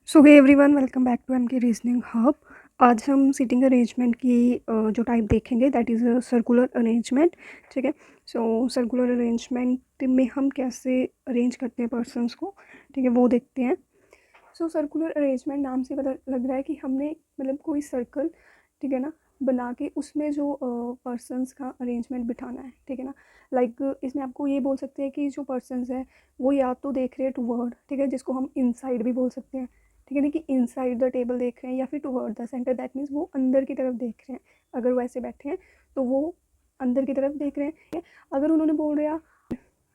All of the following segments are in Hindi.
So hey everyone, welcome back to M K reasoning hub. आज हम सीटिंग अरेंजमेंट की जो टाइप देखेंगे दैट इज़ सर्कुलर अरेंजमेंट। ठीक है। सो सर्कुलर अरेंजमेंट में हम कैसे अरेंज करते हैं पर्सनस को, ठीक है, वो देखते हैं। सो सर्कुलर अरेंजमेंट नाम से पता लग रहा है कि हमने मतलब कोई सर्कल, ठीक है ना, बना के उसमें जो पर्सनस का अरेंजमेंट बिठाना है, ठीक है ना। इसमें आपको ये बोल सकते हैं कि जो पर्सनस है वो या तो देख रहे हैं टूवर्ड, ठीक है, जिसको हम इनसाइड भी बोल सकते हैं, ठीक है ना, कि इनसाइड द टेबल देख रहे हैं, या फिर toward the centre, that means वो अंदर की तरफ देख रहे हैं। अगर वो ऐसे बैठे हैं तो वो अंदर की तरफ देख रहे हैं। अगर उन्होंने बोल रहा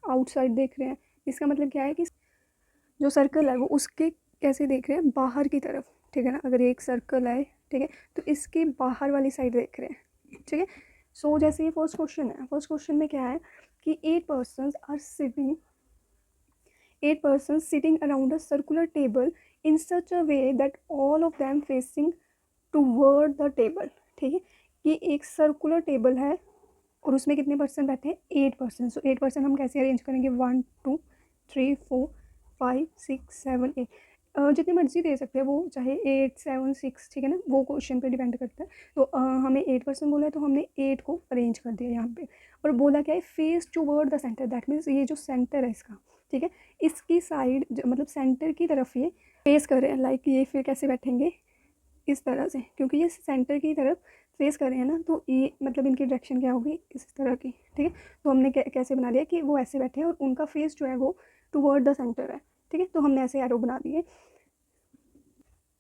आउटसाइड देख रहे हैं, इसका मतलब क्या है कि जो सर्कल है वो उसके कैसे देख रहे हैं, बाहर की तरफ, ठीक है ना। अगर एक सर्कल है, ठीक है, तो इसके बाहर वाली साइड देख रहे हैं, ठीक है। सो जैसे ये फर्स्ट क्वेश्चन है, फर्स्ट क्वेश्चन में क्या है कि 8 persons sitting around a circular table in such a way that all of them facing toward the table। ठीक है, कि एक सर्कुलर टेबल है और उसमें कितने पर्सन बैठे हैं, 8 पर्सन। सो 8 पर्सन हम कैसे अरेंज करेंगे, 1 2 3 4 5 6 7 8, जितनी मर्जी दे सकते हैं वो, चाहे 8 7 6, ठीक है ना, वो क्वेश्चन पे डिपेंड करता है। तो हमें 8 पर्सन बोला है तो हमने 8 को अरेंज कर दिया यहाँ पे। और बोला क्या है, face toward the centre, that means ये जो सेंटर है इसका, ठीक है, इसकी साइड मतलब सेंटर की तरफ ये फेस कर रहे हैं। लाइक ये फिर कैसे बैठेंगे, इस तरह से, क्योंकि ये सेंटर की तरफ फेस कर रहे हैं ना, तो ये मतलब इनकी डायरेक्शन क्या होगी, इस तरह की, ठीक है। तो हमने कैसे बना दिया कि वो ऐसे बैठे हैं और उनका फेस जो है वो टूवर्ड द सेंटर है, ठीक है। तो हमने ऐसे एरो बना दिए।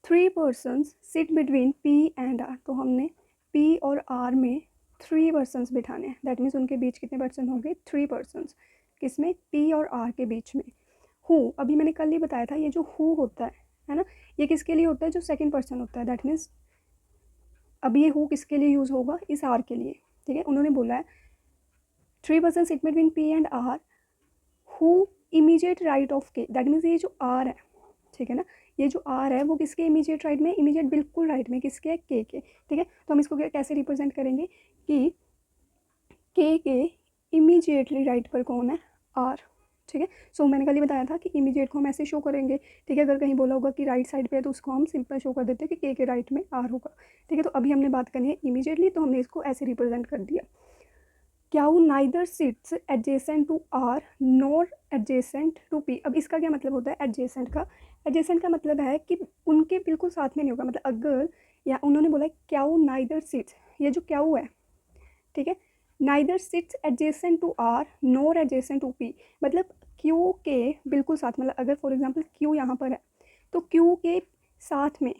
3 persons sit between P and R, तो हमने पी और आर में 3 पर्सन्स बिठाने हैं। दैट मीन्स उनके बीच कितने पर्सन होंगे, 3 पर्सन्स। किसमें, पी और आर के बीच में। हु, अभी मैंने कल ही बताया था, ये जो हु होता है ना, ये किसके लिए होता है, जो सेकंड पर्सन होता है। दैट मीन्स अभी ये हु किसके लिए यूज़ होगा, इस आर के लिए, ठीक है। उन्होंने बोला है 3 person sit between P and R who immediate right of के, दैट मीन्स ये जो आर है, ठीक है ना, ये जो आर है वो किसके इमीजिएट राइट में, इमीजिएट बिल्कुल राइट में किसके है, के, ठीक है। तो हम इसको कैसे रिप्रेजेंट करेंगे कि के इमीजिएटली राइट पर कौन है, आर, ठीक है। सो मैंने कल ही बताया था कि इमीडिएट को हम ऐसे शो करेंगे, ठीक है। अगर कहीं बोला होगा कि राइट साइड पे है तो उसको हम सिंपल शो कर देते हैं कि के राइट में आर होगा, ठीक है। तो अभी हमने बात करनी है इमीडिएटली, तो हमने इसको ऐसे रिप्रेजेंट कर दिया। Q neither sits adjacent to R nor adjacent to P. अब इसका क्या मतलब होता है एडजेसेंट का, एडजेसेंट का मतलब है कि उनके बिल्कुल साथ में नहीं होगा। मतलब अगर या उन्होंने बोला क्याउ नाइदर सिट्स, ये जो क्याउ है, ठीक है, neither sits adjacent to R nor adjacent to P, मतलब क्यू के बिल्कुल साथ, मतलब अगर फॉर एग्जांपल क्यू यहाँ पर है तो क्यू के साथ में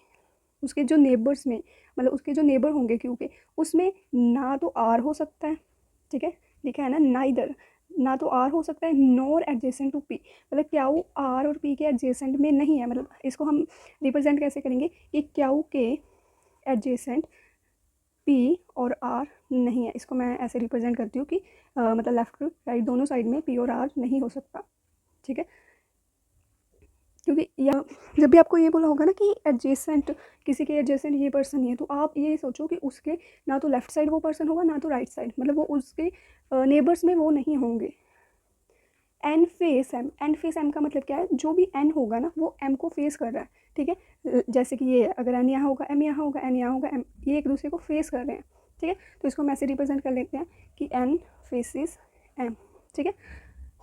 उसके जो नेबर्स में, मतलब उसके जो नेबर होंगे क्यू के, उसमें ना तो आर हो सकता है, ठीक है, लिखा है ना नाइदर, ना तो आर हो सकता है नॉर एडजेसेंट टू पी, मतलब क्याऊ आर और पी के एडजेसेंट में नहीं है। मतलब इसको हम रिप्रेजेंट कैसे करेंगे कि क्याऊ के एडजेसेंट पी और आर नहीं है। इसको मैं ऐसे रिप्रेजेंट करती हूँ कि मतलब लेफ्ट राइट दोनों साइड में पी और आर नहीं हो सकता, ठीक है। क्योंकि या जब भी आपको ये बोला होगा ना कि एडजेसेंट, किसी के एडजेसेंट ये पर्सन नहीं है, तो आप ये सोचो कि उसके ना तो लेफ्ट साइड वो पर्सन होगा ना तो राइट साइड, मतलब वो उसके नेबर्स में वो नहीं होंगे। N face M, N face M का मतलब क्या है, जो भी एन होगा ना वो एम को फेस कर रहा है, ठीक है। जैसे कि ये अगर एन यहाँ होगा, एम यहाँ होगा, एन यहाँ होगा, एम, ये एक दूसरे को फेस कर रहे हैं, ठीक है। तो इसको हम ऐसे रिप्रेजेंट कर लेते हैं कि एन फेसिस एम, ठीक है।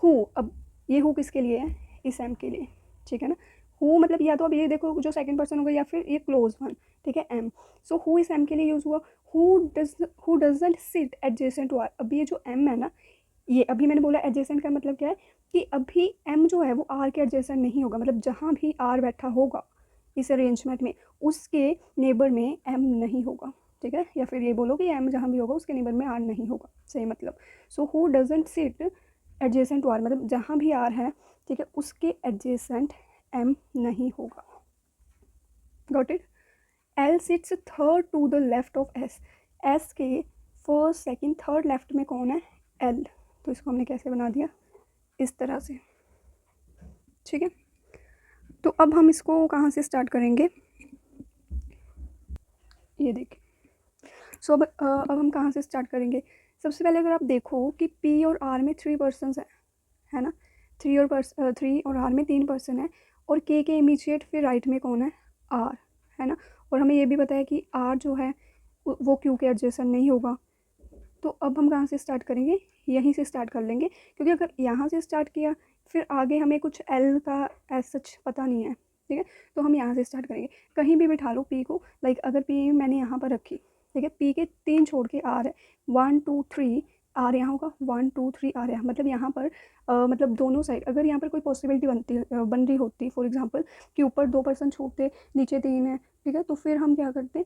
हु, अब ये हु किसके लिए है, इस एम के लिए, ठीक है ना। हु मतलब या तो अब ये देखो जो सेकंड पर्सन होगा या फिर ये क्लोज वन, ठीक है, M. So who is M के लिए यूज़ हुआ। Who doesn't sit adjacent to R, अब ये जो एम है ना, ये अभी मैंने बोला एडजेसेंट का मतलब क्या है कि अभी एम जो है वो आर के एडजेसेंट नहीं होगा, मतलब जहाँ भी आर बैठा होगा इस अरेंजमेंट में उसके नेबर में एम नहीं होगा, ठीक है। या फिर ये बोलो कि एम जहाँ भी होगा उसके नेबर में आर नहीं होगा, सही मतलब। So who doesn't sit adjacent to R, मतलब जहाँ भी आर है, ठीक है, उसके एडजेसेंट एम नहीं होगा। Got it. L sits third to the left of S, S के फर्स्ट सेकंड थर्ड लेफ्ट में कौन है, एल। तो इसको हमने कैसे बना दिया, इस तरह से, ठीक है। तो अब हम इसको कहाँ से स्टार्ट करेंगे, ये देखिए। सो अब हम कहाँ से स्टार्ट करेंगे। सबसे पहले अगर आप देखो कि पी और आर में 3 पर्सन है ना, थ्री और आर में 3 पर्सन है, और के इमीडिएट फिर राइट में कौन है, आर, है ना। और हमें ये भी पता है कि आर जो है वो क्यू के एडजेसेंट नहीं होगा। तो अब हम कहाँ से स्टार्ट करेंगे, यहीं से स्टार्ट कर लेंगे, क्योंकि अगर यहाँ से स्टार्ट किया फिर आगे हमें कुछ एल का एज सच पता नहीं है, ठीक है। तो हम यहाँ से स्टार्ट करेंगे, कहीं भी बिठा लो पी को, लाइक अगर पी मैंने यहाँ पर रखी, ठीक है, पी के 3 छोड़ के आर है, 1 2 3 आर यहाँ होगा, 1 2 3 आर यहाँ, मतलब यहाँ पर मतलब दोनों साइड अगर यहाँ पर कोई पॉसिबिलिटी बन रही होती, फॉर एग्जांपल कि ऊपर 2 पर्सन छूटते नीचे 3 है, ठीक है, तो फिर हम क्या करते,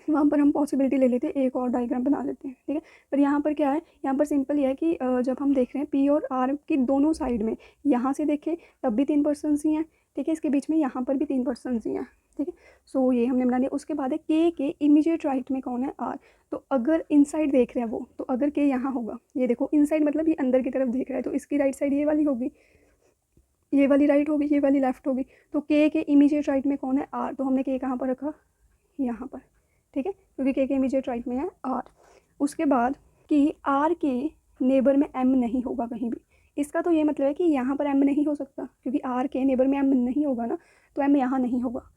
वहाँ पर हम पॉसिबिलिटी ले लेते, एक और डायग्राम बना लेते हैं, ठीक है। पर यहाँ पर क्या है, यहाँ पर सिंपल ये है कि जब हम देख रहे हैं पी और आर की दोनों साइड में, यहाँ से देखें तब भी 3 पर्सन्स ही हैं, ठीक है, इसके बीच में यहाँ पर भी 3 पर्सन्स ही हैं, ठीक है। सो ये हमने बना लिया। उसके बाद है के इमीडिएट राइट में कौन है, आर। तो अगर इनसाइड देख रहे हैं वो, तो अगर के यहाँ होगा, ये देखो इनसाइड मतलब ये अंदर की तरफ देख रहा है, तो इसकी राइट साइड ये वाली होगी, ये वाली राइट होगी, ये वाली लेफ्ट होगी। तो के इमीडिएट राइट में कौन है, आर। तो हमने के कहाँ पर रखा, यहाँ पर, ठीक है, क्योंकि के इमीडिएट राइट में है आर। उसके बाद कि आर के नेबर में एम नहीं होगा कहीं भी, इसका तो ये मतलब है कि यहाँ पर एम नहीं हो सकता, क्योंकि आर के नेबर में एम नहीं होगा ना, तो एम यहाँ नहीं होगा,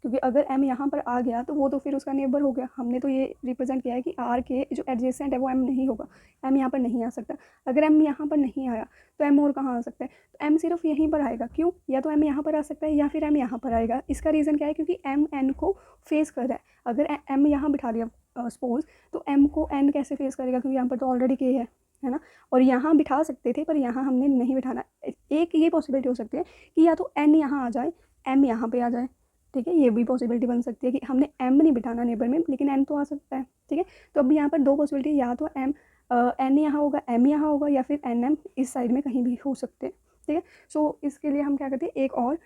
क्योंकि अगर एम यहाँ पर आ गया तो वो तो फिर उसका नेबर हो गया। हमने तो ये रिप्रेजेंट किया है कि आर के जो एडजेसेंट है वो एम नहीं होगा, एम यहाँ पर नहीं आ सकता। अगर एम यहाँ पर नहीं आया तो एम और कहाँ आ सकता है, तो एम सिर्फ यहीं पर आएगा। क्यों, या तो एम यहाँ पर आ सकता है या फिर एम यहाँ पर आएगा। इसका रीज़न क्या है, क्योंकि एम एन को फेस कर रहा है। अगर एम यहाँ बिठा दिया सपोज, तो एम को एन कैसे फेस करेगा, क्योंकि यहाँ पर तो ऑलरेडी के है ना। और यहाँ बिठा सकते थे पर यहाँ हमने नहीं बिठाना। एक ये पॉसिबिलिटी हो सकती है कि या तो एन यहाँ आ जाए, एम यहाँ पे आ जाए, ठीक है, ये भी पॉसिबिलिटी बन सकती है कि हमने एम नहीं बिठाना नेबर में, लेकिन एन तो आ सकता है, ठीक है। तो अब यहाँ पर 2 पॉसिबिलिटी, या तो एन यहाँ होगा, एम यहाँ होगा, या फिर एन एम इस साइड में कहीं भी हो सकते हैं, ठीक है। सो इसके लिए हम क्या करते हैं, एक और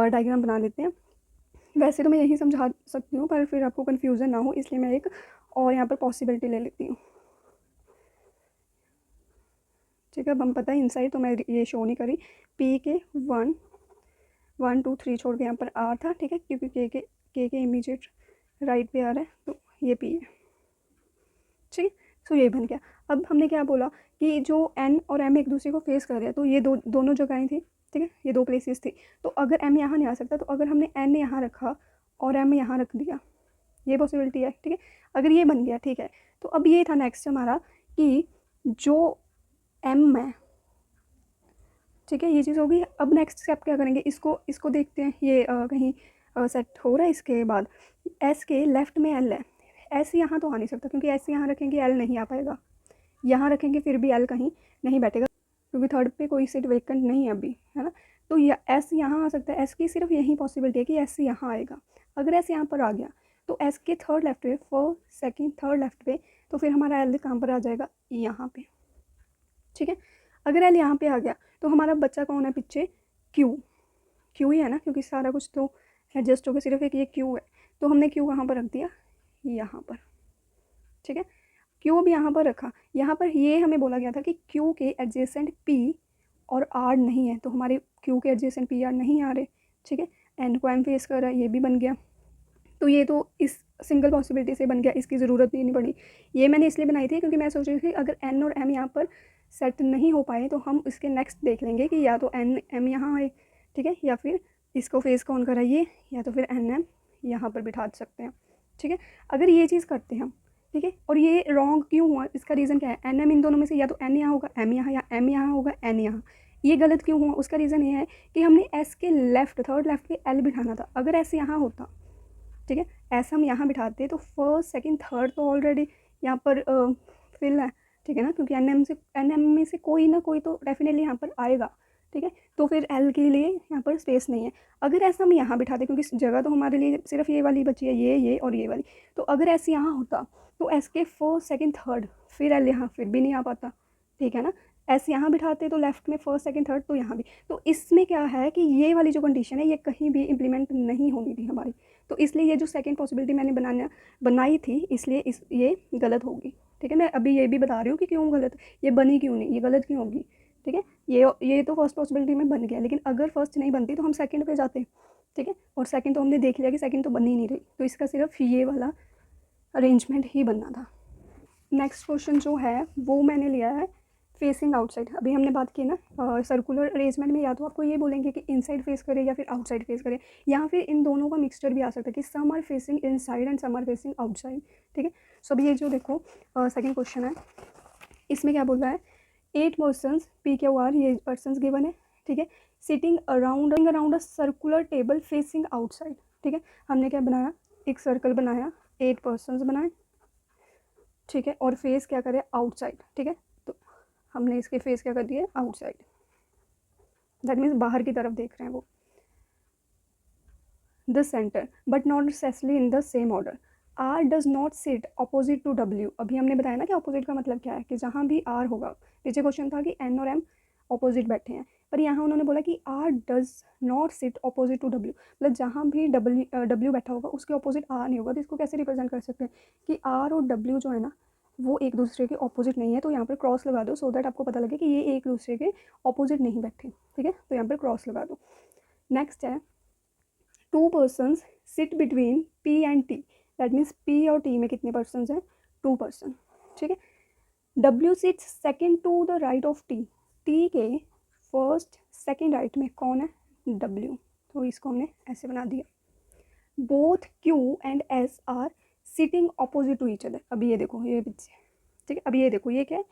डायग्राम बना लेते हैं। वैसे तो मैं यही समझा सकती हूँ, पर फिर आपको कन्फ्यूज़न ना हो इसलिए मैं एक और यहाँ पर पॉसिबिलिटी ले लेती हूँ, ठीक है। अब हम पता है इनसाइड, तो मैं ये शो नहीं करी, पी के 1 2 3 छोड़ के यहाँ पर आर था, ठीक है, क्योंकि के इमीडिएट राइट पे आ रहा है, तो ये पी है, ठीक है। सो ये बन गया। अब हमने क्या बोला कि जो एन और एम एक दूसरे को फेस कर रहे हैं, तो ये दोनों जगहें थी, ठीक है, ये 2 प्लेसेस थी। तो अगर एम यहाँ नहीं आ सकता, तो अगर हमने एन यहाँ रखा और एम यहाँ रख दिया, ये पॉसिबिलिटी है, ठीक है। अगर ये बन गया, ठीक है, तो अब ये था नेक्स्ट हमारा कि जो एम है, ठीक है, ये चीज़ होगी। अब नेक्स्ट स्टेप क्या करेंगे, इसको देखते हैं, ये कहीं सेट हो रहा है। इसके बाद एस के लेफ्ट में एल है, एस यहाँ तो आ नहीं सकता, क्योंकि एस यहाँ रखेंगे एल नहीं आ पाएगा, यहाँ रखेंगे फिर भी एल कहीं नहीं बैठेगा, क्योंकि थर्ड पे कोई सीट वेकेंट नहीं है अभी, है ना। तो एस यहाँ आ सकता है, एस की सिर्फ यही पॉसिबिलिटी है कि एस यहाँ आएगा। अगर एस यहाँ पर आ गया तो एस के थर्ड लेफ्ट पे, फर्स्ट सेकेंड थर्ड लेफ्ट पे, तो फिर हमारा एल कहाँ पर आ जाएगा, यहाँ पे, ठीक है। अगर एल यहाँ पे आ गया तो हमारा बच्चा कौन है पीछे, क्यू ही है ना, क्योंकि सारा कुछ तो एडजस्ट हो गया, सिर्फ एक ये क्यू है। तो हमने क्यू कहाँ पर रख दिया, यहाँ पर, ठीक है। क्यू अब यहाँ पर रखा, यहाँ पर ये हमें बोला गया था कि क्यू के एडजेसेंट पी और आर नहीं है, तो हमारे क्यू के एडजेसेंट पी आर नहीं आ रहे, ठीक है। एन को एम फेस कर रहा है, ये भी बन गया। तो ये तो इस सिंगल पॉसिबिलिटी से बन गया, इसकी ज़रूरत नहीं पड़ी। ये मैंने इसलिए बनाई थी क्योंकि मैं सोच रही थी अगर एन और एम यहाँ पर सेट नहीं हो पाए तो हम इसके नेक्स्ट देख लेंगे कि या तो एन एम यहाँ आए, ठीक है, या फिर इसको फेस कौन कराइए, या तो फिर एन एम यहाँ पर बिठा सकते हैं, ठीक है। अगर ये चीज़ करते हैं हम, ठीक है, और ये रॉन्ग क्यों हुआ, इसका रीज़न क्या है, एन एम इन दोनों में से या तो एन यहाँ होगा एम यहाँ, या एम यहाँ होगा एन यहाँ। ये गलत क्यों हुआ, उसका रीज़न ये है कि हमने एस के लेफ्ट थर्ड लेफ्ट पे एल बिठाना था। अगर एस यहाँ होता, ठीक है, ऐसा हम यहाँ बिठाते तो फर्स्ट सेकंड थर्ड तो ऑलरेडी यहाँ पर फिल है, ठीक है ना, क्योंकि एन एम में से कोई ना कोई तो डेफिनेटली यहाँ पर आएगा, ठीक है। तो फिर एल के लिए यहाँ पर स्पेस नहीं है। अगर ऐसा हम यहाँ बिठाते, क्योंकि जगह तो हमारे लिए सिर्फ ये वाली बची है, ये और ये वाली, तो अगर ऐसे यहाँ होता तो एस के फर्स्ट सेकंड थर्ड, फिर एल यहाँ फिर भी नहीं आ पाता, ठीक है ना। ऐसे यहाँ बिठाते तो लेफ्ट में फर्स्ट सेकंड थर्ड, तो यहाँ भी। तो इसमें क्या है कि ये वाली जो कंडीशन है ये कहीं भी इम्प्लीमेंट नहीं होनी थी हमारी, तो इसलिए ये जो सेकंड पॉसिबिलिटी मैंने बनाई थी, इसलिए ये गलत होगी, ठीक है। मैं अभी ये भी बता रही हूँ कि क्यों गलत, ये बनी क्यों नहीं, ये गलत क्यों होगी, ठीक है। ये तो फर्स्ट पॉसिबिलिटी में बन गया, लेकिन अगर फर्स्ट नहीं बनती तो हम सेकंड पे जाते, ठीक है। और सेकंड तो हमने देख लिया कि सेकंड तो बन ही नहीं रही, तो इसका सिर्फ ये वाला अरेंजमेंट ही बनना था। नेक्स्ट क्वेश्चन जो है वो मैंने लिया है फेसिंग आउटसाइड, अभी हमने बात की ना सर्कुलर अरेंजमेंट में, या तो आपको ये बोलेंगे कि इनसाइड फेस करे या फिर आउटसाइड फेस करे, या फिर इन दोनों का मिक्सचर भी आ सकता है कि some are facing inside and some are facing outside. ठीक है, सो अभी ये जो देखो सेकंड क्वेश्चन है, इसमें क्या बोल रहा है, 8 पर्सन्स PQR, ये पर्सन्स गिवन है। ठीक है, sitting around a circular table facing outside. ठीक है, हमने क्या बनाया, एक सर्कल बनाया, 8 पर्सन्स बनाए। ठीक है, और फेस क्या करे, आउटसाइड। ठीक है, तो हमने इसके फेस क्या कर दिए, आउटसाइड, दैट मीन्स बाहर की तरफ देख रहे हैं वो। The centre but not necessarily in the same order, R does not sit opposite to W. अभी हमने बताया ना कि अपोजिट का मतलब क्या है, कि जहाँ भी आर होगा, पीछे क्वेश्चन था कि एन और एम अपोजिट बैठे हैं, पर यहाँ उन्होंने बोला कि R does not sit opposite to W, मतलब जहाँ भी डब्ल्यू बैठा होगा उसके अपोजिट आर नहीं होगा। तो इसको कैसे रिप्रेजेंट कर सकते हैं कि आर और डब्ल्यू जो है ना वो एक दूसरे के ऑपोजिट नहीं है, तो यहाँ पर क्रॉस लगा दो सो दैट आपको पता लगे कि ये एक दूसरे के ऑपोजिट नहीं बैठे। ठीक है, तो यहाँ पर क्रॉस लगा दो। नेक्स्ट है, 2 persons sit between P and T, that means P और T में कितने पर्सन्स हैं, 2 पर्सन। ठीक है, W sits second to the right of T, T के फर्स्ट सेकेंड राइट में कौन है, W, तो इसको हमने ऐसे बना दिया। Both Q and S are sitting opposite to each other, अभी ये देखो ये पीछे। ठीक है, अभी ये देखो ये क्या है,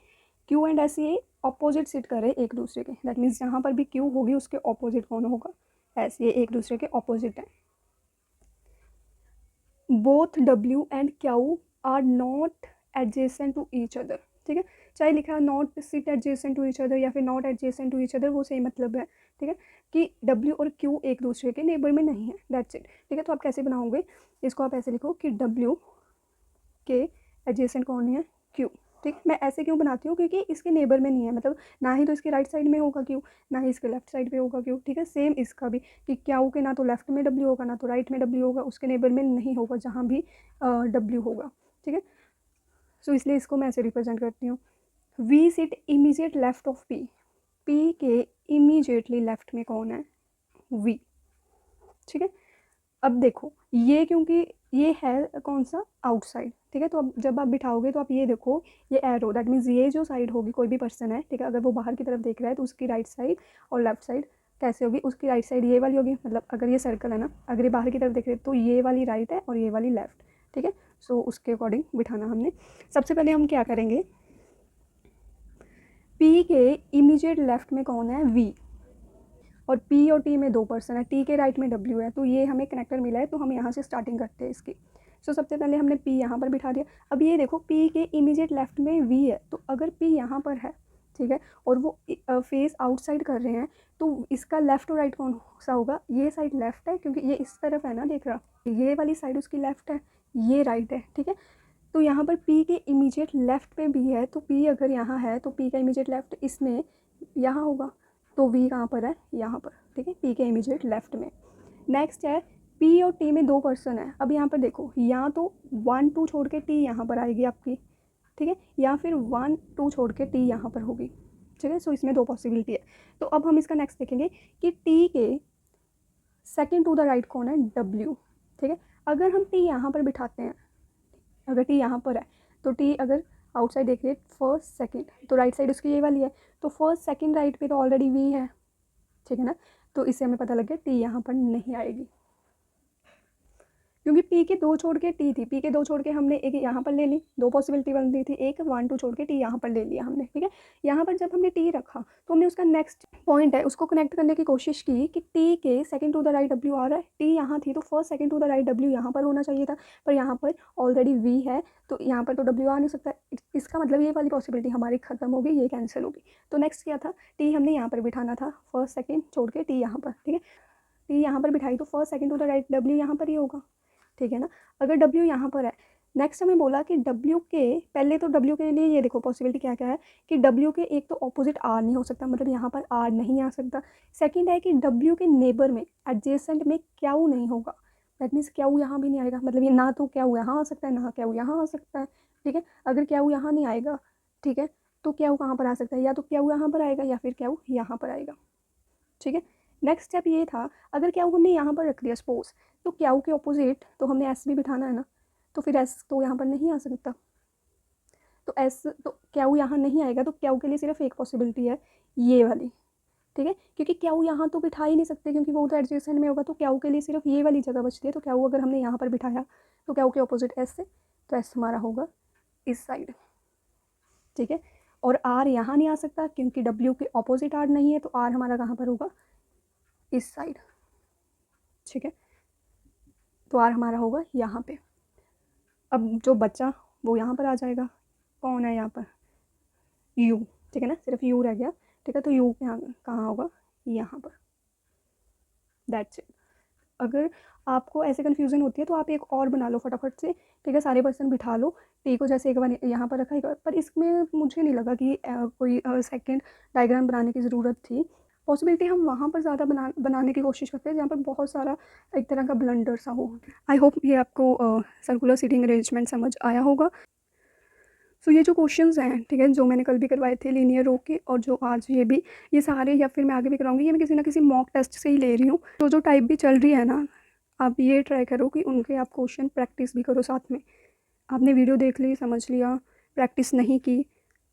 Q एंड S ये अपोजिट सिट कर रहे हैं एक दूसरे के, दैट मीन्स जहाँ पर भी Q होगी उसके अपोजिट कौन होगा, S, ये एक दूसरे के अपोजिट है। Both W and Q are not adjacent to each other. ठीक है, चाहे लिखा है not sit adjacent to each other या फिर not adjacent to each other, वो सही मतलब है। ठीक है, कि W और Q एक दूसरे के नेबर में नहीं है, दैट्स इट। ठीक है, तो आप कैसे बनाओगे इसको, आप ऐसे लिखो कि W के एडजेसेंट कौन है, Q। ठीक, मैं ऐसे क्यों बनाती हूँ, क्योंकि इसके नेबर में नहीं है, मतलब ना ही तो इसके राइट साइड में होगा Q, ना ही इसके लेफ्ट साइड पे होगा Q। ठीक है, सेम इसका भी, कि Q के ना तो लेफ्ट में W होगा ना तो राइट में W होगा, उसके नेबर में नहीं होगा जहाँ भी W होगा। ठीक है, सो इसलिए इसको मैं ऐसे रिप्रेजेंट करती हूँ। V sit immediate left of P, P के इमीजिएटली लेफ्ट में कौन है, V। ठीक है, अब देखो ये, क्योंकि ये है कौन सा, आउटसाइड। ठीक है, तो अब जब आप बिठाओगे तो आप ये देखो, ये एरो, दैट मीन्स ये जो साइड होगी, कोई भी पर्सन है, ठीक है, अगर वो बाहर की तरफ देख रहा है तो उसकी राइट साइड और लेफ्ट साइड कैसे होगी, उसकी राइट साइड ये वाली होगी, मतलब अगर ये सर्कल है ना, अगर ये बाहर की तरफ देख रहे हैं तो ये वाली राइट है और ये वाली लेफ्ट। ठीक है, सो उसके अकॉर्डिंग बिठाना हमने। सबसे पहले हम क्या करेंगे, P के इमीडिएट लेफ्ट में कौन है, V, और P और T में 2 पर्सन है, T के राइट में W है, तो ये हमें कनेक्टर मिला है, तो हम यहाँ से स्टार्टिंग करते हैं इसकी। सो सबसे पहले हमने P यहाँ पर बिठा दिया। अब ये देखो P के इमीडिएट लेफ्ट में V है, तो अगर P यहाँ पर है, ठीक है, और वो फेस आउटसाइड कर रहे हैं, तो इसका लेफ्ट और राइट कौन सा होगा, ये साइड लेफ्ट है, क्योंकि ये इस तरफ है ना, देख रहा, ये वाली साइड उसकी लेफ्ट है, ये राइट है। ठीक है, तो यहाँ पर P के इमीडिएट लेफ्ट पे B है, तो P अगर यहाँ है तो P का इमीडिएट लेफ्ट इसमें यहाँ होगा, तो V कहाँ पर है, यहाँ पर। ठीक है, P के इमीडिएट लेफ्ट में। नेक्स्ट है, P और T में 2 पर्सन है। अब यहाँ पर देखो, यहाँ तो 1 2 छोड़ के T यहाँ पर आएगी आपकी, ठीक है, या फिर 1 2 छोड़ के T यहाँ पर होगी। ठीक है, सो इसमें 2 पॉसिबिलिटी है। तो अब हम इसका नेक्स्ट देखेंगे कि T के सेकेंड टू द राइट कौन है, W। ठीक है, अगर हम T यहाँ पर बिठाते हैं, अगर T यहाँ पर है तो T अगर आउटसाइड देख रहे फर्स्ट सेकंड, तो राइट साइड उसकी ये वाली है, तो फर्स्ट सेकंड राइट पे तो ऑलरेडी V है। ठीक है ना, तो इससे हमें पता लग गया T यहाँ पर नहीं आएगी, क्योंकि P के 2 छोड़ के T थी, P के 2 छोड़ के हमने एक यहाँ पर ले ली, 2 पॉसिबिलिटी बन रही थी, एक 1 2 छोड़ के T यहाँ पर ले लिया हमने। ठीक है, यहाँ पर जब हमने T रखा तो हमने उसका नेक्स्ट पॉइंट है उसको कनेक्ट करने की कोशिश की कि T के second to the right W आ रहा है, T यहाँ थी तो first second to the right W यहाँ पर होना चाहिए था, पर यहाँ पर ऑलरेडी V है, तो यहाँ पर तो W आ नहीं सकता। इसका मतलब ये वाली पॉसिबिलिटी हमारी खत्म होगी, ये कैंसिल होगी। तो नेक्स्ट क्या था, T हमने यहाँ पर बिठाना था, फर्स्ट सेकेंड छोड़ के T यहाँ पर। ठीक है, T यहाँ पर बिठाई तो first second to the right W यहाँ पर ही होगा। ठीक है ना, अगर W यहाँ पर है, नेक्स्ट हमें बोला कि W के पहले, तो W के लिए ये देखो पॉसिबिलिटी क्या क्या है कि W के एक तो ऑपोजिट R नहीं हो सकता, मतलब यहाँ पर R नहीं आ सकता। सेकंड है कि W के नेबर में एडजेसेंट में Q नहीं होगा, दैट मीन्स Q यहाँ भी नहीं आएगा, मतलब ये ना तो Q यहाँ आ सकता है ना Q यहाँ आ सकता है। ठीक है, अगर Q यहाँ नहीं आएगा, ठीक है, तो Q कहाँ पर आ सकता है, या तो Q यहाँ पर आएगा या फिर Q यहाँ पर आएगा। ठीक है, नेक्स्ट स्टेप ये था, अगर Q हमने यहाँ पर रख दिया सपोज, तो Q के ऑपोजिट तो हमने S भी बिठाना है ना, तो फिर S तो यहाँ पर नहीं आ सकता। तो एस तो क्यू यहाँ नहीं आएगा, तो क्यू के लिए सिर्फ एक पॉसिबिलिटी है ये वाली, ठीक है, क्योंकि क्यू यहाँ तो बिठा ही नहीं सकते क्योंकि वो तो एडजेसेंट में होगा, तो क्यू के लिए सिर्फ ये वाली जगह बचती है। तो क्यू अगर हमने यहाँ पर बिठाया तो क्यू के ऑपोजिट एस है, तो एस हमारा होगा इस साइड, ठीक है। और आर यहाँ नहीं आ सकता क्योंकि डब्ल्यू के ऑपोजिट आर नहीं है, तो आर हमारा कहाँ पर होगा, इस साइड, ठीक है। तो आर हमारा होगा यहाँ पे। अब जो बच्चा वो यहाँ पर आ जाएगा, कौन है यहाँ पर, यू, ठीक है ना, सिर्फ यू रह गया, ठीक है। तो यू यहाँ कहाँ होगा, यहाँ पर, दैट्स इट। अगर आपको ऐसे कन्फ्यूज़न होती है तो आप एक और बना लो फटाफट से, ठीक है, सारे पर्सन बिठा लो। टी को जैसे एक बार यहाँ पर रखा, पर इसमें मुझे नहीं लगा कि कोई सेकंड डायग्राम बनाने की ज़रूरत थी। पॉसिबिलिटी हम वहाँ पर ज़्यादा बनाने की कोशिश करते हैं जहाँ पर बहुत सारा एक तरह का ब्लंडर सा हो। आई होप ये आपको सर्कुलर सीटिंग अरेंजमेंट समझ आया होगा। सो ये जो क्वेश्चंस हैं, ठीक है, जो मैंने कल भी करवाए थे लीनियर रो के, और जो आज ये सारे, या फिर मैं आगे भी कराऊंगी, ये मैं किसी ना किसी मॉक टेस्ट से ही ले रही हूँ। जो टाइप भी चल रही है ना, आप ये ट्राई करो कि उनके आप क्वेश्चन प्रैक्टिस भी करो साथ में। आपने वीडियो देख ली, समझ लिया, प्रैक्टिस नहीं की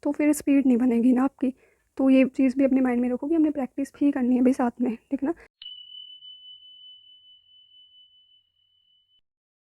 तो फिर स्पीड नहीं बनेगी ना आपकी। तो ये चीज़ भी अपने माइंड में रखो कि हमने प्रैक्टिस भी करनी है भाई साथ में, ठीक है ना।